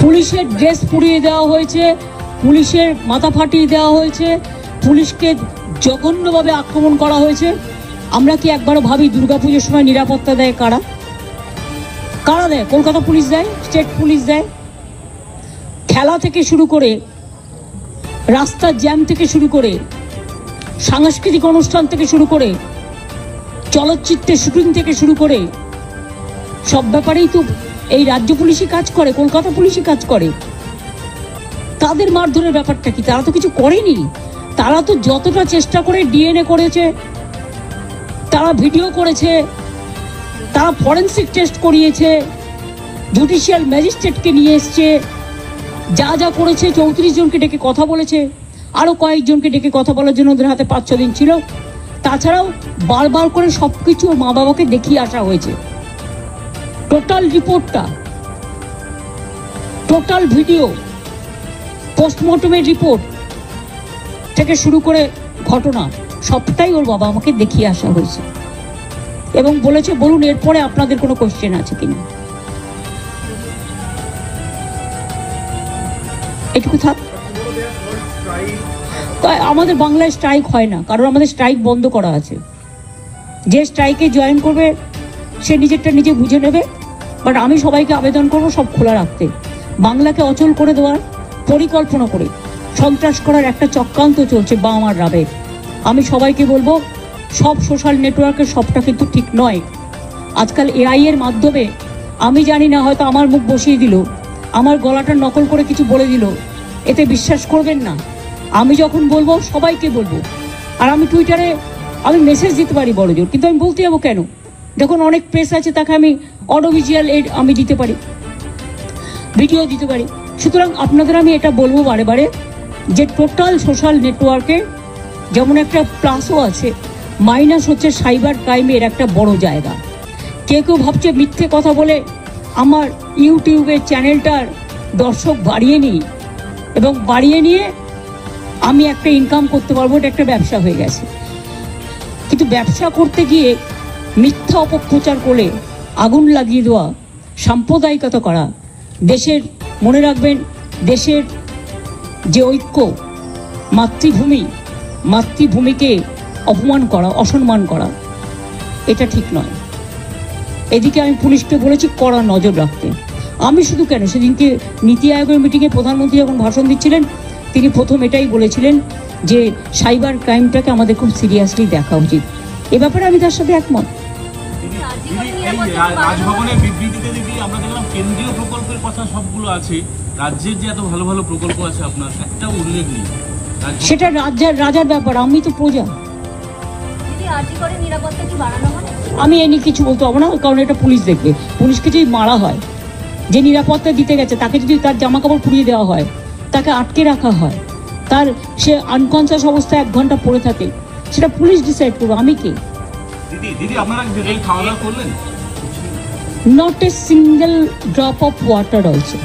পুলিশের ড্রেস পুড়িয়ে দেওয়া হয়েছে, পুলিশের মাথা ফাটিয়ে দেওয়া হয়েছে, পুলিশকে জঘন্যভাবে আক্রমণ করা হয়েছে। আমরা কি একবারও ভাবি দুর্গাপুজোর সময় নিরাপত্তা দেয় কারা? কারা দেয়? কলকাতা পুলিশ দেয়, স্টেট পুলিশ দেয়। খেলা থেকে শুরু করে, রাস্তার জ্যাম থেকে শুরু করে, সাংস্কৃতিক অনুষ্ঠান থেকে শুরু করে, চলচ্চিত্রের শুটিং থেকে শুরু করে সব ব্যাপারেই তো এই রাজ্য পুলিশই কাজ করে, কলকাতা পুলিশই কাজ করে। তাদের মারধরের ব্যাপারটা কি? তারা তো কিছু করেনি। তারা তো যতটা চেষ্টা করে ডিএনএ করেছে, তারা ভিডিও করেছে, তারা ফরেন্সিক টেস্ট করিয়েছে, জুডিশিয়াল ম্যাজিস্ট্রেটকে নিয়ে এসছে, যা যা করেছে 34 জনকে ডেকে কথা বলেছে, আরও কয়েকজনকে ডেকে কথা বলার জন্য ওদের হাতে 5-6 দিন ছিল। তাছাড়াও বারবার করে সব কিছু ওর মা বাবাকে দেখিয়ে আসা হয়েছে। টোটাল রিপোর্টটা, টোটাল ভিডিও, পোস্টমর্টমের রিপোর্ট থেকে শুরু করে ঘটনা সবটাই ওর বাবা আমাকে দেখিয়ে আসা হয়েছে এবং বলেছে বলুন এরপরে আপনাদের কোনো কোশ্চেন আছে কিনা। এটুকু থাক। আমাদের বাংলায় স্ট্রাইক হয় না, কারণ আমাদের স্ট্রাইক বন্ধ করা আছে। যে স্ট্রাইকে জয়েন করবে সে নিজেরটা নিজে বুঝে নেবে, বাট আমি সবাইকে আবেদন করব সব খোলা রাখতে। বাংলাকে অচল করে দেওয়ার পরিকল্পনা করে সন্ত্রাস করার একটা চক্রান্ত চলছে বাম আর রাবে। আমি সবাইকে বলবো সব সোশ্যাল নেটওয়ার্কের সবটা কিন্তু ঠিক নয়। আজকাল এআই এর মাধ্যমে আমি জানি না, হয়তো আমার মুখ বসিয়ে দিল, আমার গলাটা নকল করে কিছু বলে দিল, এতে বিশ্বাস করবেন না। আমি যখন বলবো সবাইকে বলবো। আর আমি টুইটারে আমি মেসেজ দিতে পারি বড় জোর, কিন্তু আমি বলতে যাবো কেন? যখন অনেক প্রেস আছে তাকে আমি অডিও ভিজুয়াল এড আমি দিতে পারি, ভিডিও দিতে পারি। সুতরাং আপনাদের আমি এটা বলবো বারে বারে যে টোটাল সোশ্যাল নেটওয়ার্কে যেমন একটা প্লাসও আছে, মাইনাস হচ্ছে সাইবার ক্রাইমের একটা বড় জায়গা। কেউ কেউ ভাবছে মিথ্যে কথা বলে আমার ইউটিউবের চ্যানেলটার দর্শক বাড়িয়ে নিই এবং বাড়িয়ে নিয়ে আমি একটা ইনকাম করতে পারবো, এটা একটা ব্যবসা হয়ে গেছে। কিন্তু ব্যবসা করতে গিয়ে মিথ্যা অপপ্রচার করে আগুন লাগিয়ে দেওয়া, সাম্প্রদায়িকতা করা, দেশের মনে রাখবেন দেশের যে ঐক্য, মাতৃভূমিকে অপমান করা, অসম্মান করা, এটা ঠিক নয়। এদিকে আমি পুলিশকে বলেছি কড়া নজর রাখতে। আমি শুধু কেন, সেদিনকে নীতি আয়োগের মিটিংয়ে প্রধানমন্ত্রী যখন ভাষণ দিচ্ছিলেন তিনি প্রথম এটাই বলেছিলেন যে সাইবার ক্রাইমটাকে আমাদের খুব সিরিয়াসলি দেখা উচিত। এ ব্যাপারে আমি তার সাথে একমত। রাজভবনের বিবৃতিতে দিদি আমরা দেখলাম কেন্দ্রীয় প্রকল্পের কথা সবগুলো আছে, রাজ্যের যে এত ভালো ভালো প্রকল্প আছে আপনার একটা উল্লেখ নেই। সেটা রাজার ব্যাপার, আমি তো প্রজা। আমি এ নিয়ে কিছু বলতে পারবো না, কারণ এটা পুলিশ দেখবে। পুলিশকে যদি মারা হয়, যে নিরাপত্তা দিতে গেছে তাকে যদি তার জামা কাপড় পুড়িয়ে দেওয়া হয়, তাকে আটকে রাখা হয়, তার সে আনকনসিয়াস অবস্থায় 1 ঘন্টা পড়ে থাকে, সেটা পুলিশ ডিসাইড করবে। আমি কে? দিদি আপনারা এই খাওয়া দাওয়া করলেন? Not a single drop of water also.